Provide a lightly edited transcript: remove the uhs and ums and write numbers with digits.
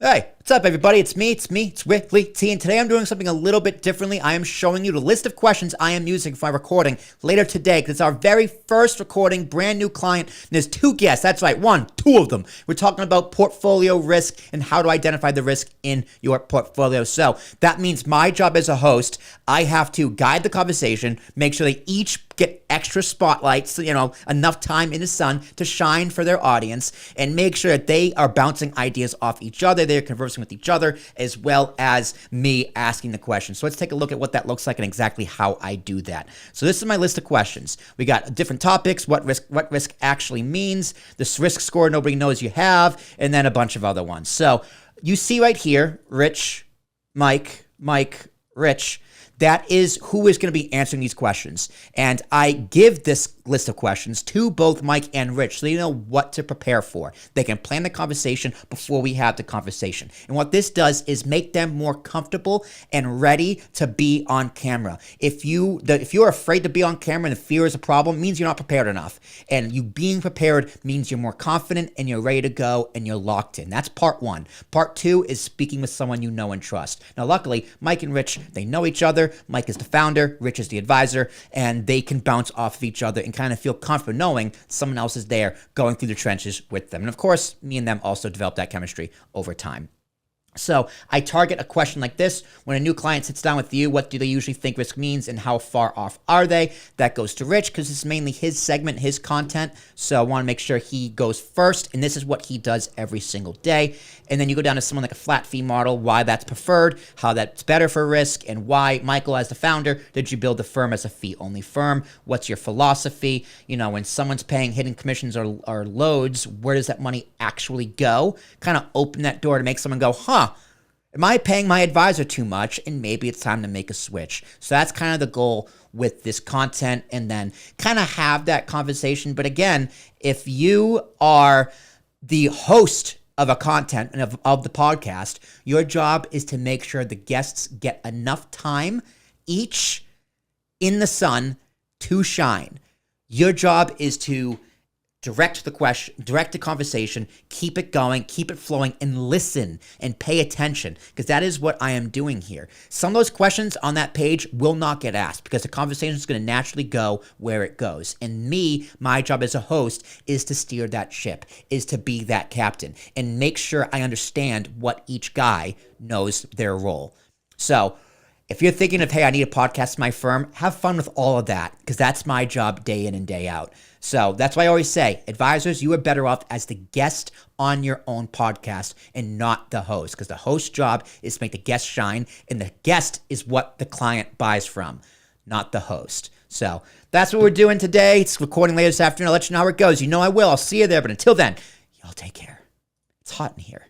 Hey, what's up, everybody? It's WillyT, and today I'm doing something a little bit differently. I am showing you the list of questions I am using for my recording later today, because it's our very first recording, brand new client, and there's two guests. That's right, two of them. We're talking about portfolio risk and how to identify the risk in your portfolio. So that means my job as a host, I have to guide the conversation, make sure they each get extra spotlights, enough time in the sun to shine for their audience, and make sure that they are bouncing ideas off each other. They're conversing with each other, as well as me asking the questions. So let's take a look at what that looks like and exactly how I do that. So this is my list of questions. We got different topics, what risk actually means, this risk score nobody knows you have, and then a bunch of other ones. So you see right here, Rich, Mike, Rich. That is who is going to be answering these questions. And I give this list of questions to both Mike and Rich so they know what to prepare for. They can plan the conversation before we have the conversation. And what this does is make them more comfortable and ready to be on camera. If you're afraid to be on camera and the fear is a problem, it means you're not prepared enough. And you being prepared means you're more confident and you're ready to go and you're locked in. That's part one. Part two is speaking with someone you know and trust. Now, luckily, Mike and Rich, they know each other. Mike is the founder, Rich is the advisor, and they can bounce off of each other and kind of feel comfortable knowing someone else is there going through the trenches with them. And of course, me and them also develop that chemistry over time. So I target a question like this. When a new client sits down with you, what do they usually think risk means and how far off are they? That goes to Rich because it's mainly his segment, his content. So I want to make sure he goes first. And this is what he does every single day. And then you go down to someone like a flat fee model, why that's preferred, how that's better for risk, and why, Michael, as the founder, did you build the firm as a fee-only firm? What's your philosophy? When someone's paying hidden commissions or loads, where does that money actually go? Kind of open that door to make someone go, am I paying my advisor too much? And maybe it's time to make a switch. So that's kind of the goal with this content, and then kind of have that conversation. But again, if you are the host of a content and of the podcast, your job is to make sure the guests get enough time each in the sun to shine. Your job is to direct the conversation, keep it going, keep it flowing, and listen and pay attention, because that is what I am doing here. Some of those questions on that page will not get asked because the conversation is going to naturally go where it goes. And my job as a host is to steer that ship, is to be that captain and make sure I understand what each guy knows their role. So if you're thinking of, hey, I need a podcast for my firm, have fun with all of that, because that's my job day in and day out. So that's why I always say, advisors, you are better off as the guest on your own podcast and not the host, because the host's job is to make the guest shine, and the guest is what the client buys from, not the host. So that's what we're doing today. It's recording later this afternoon. I'll let you know how it goes. I will. I'll see you there. But until then, y'all take care. It's hot in here.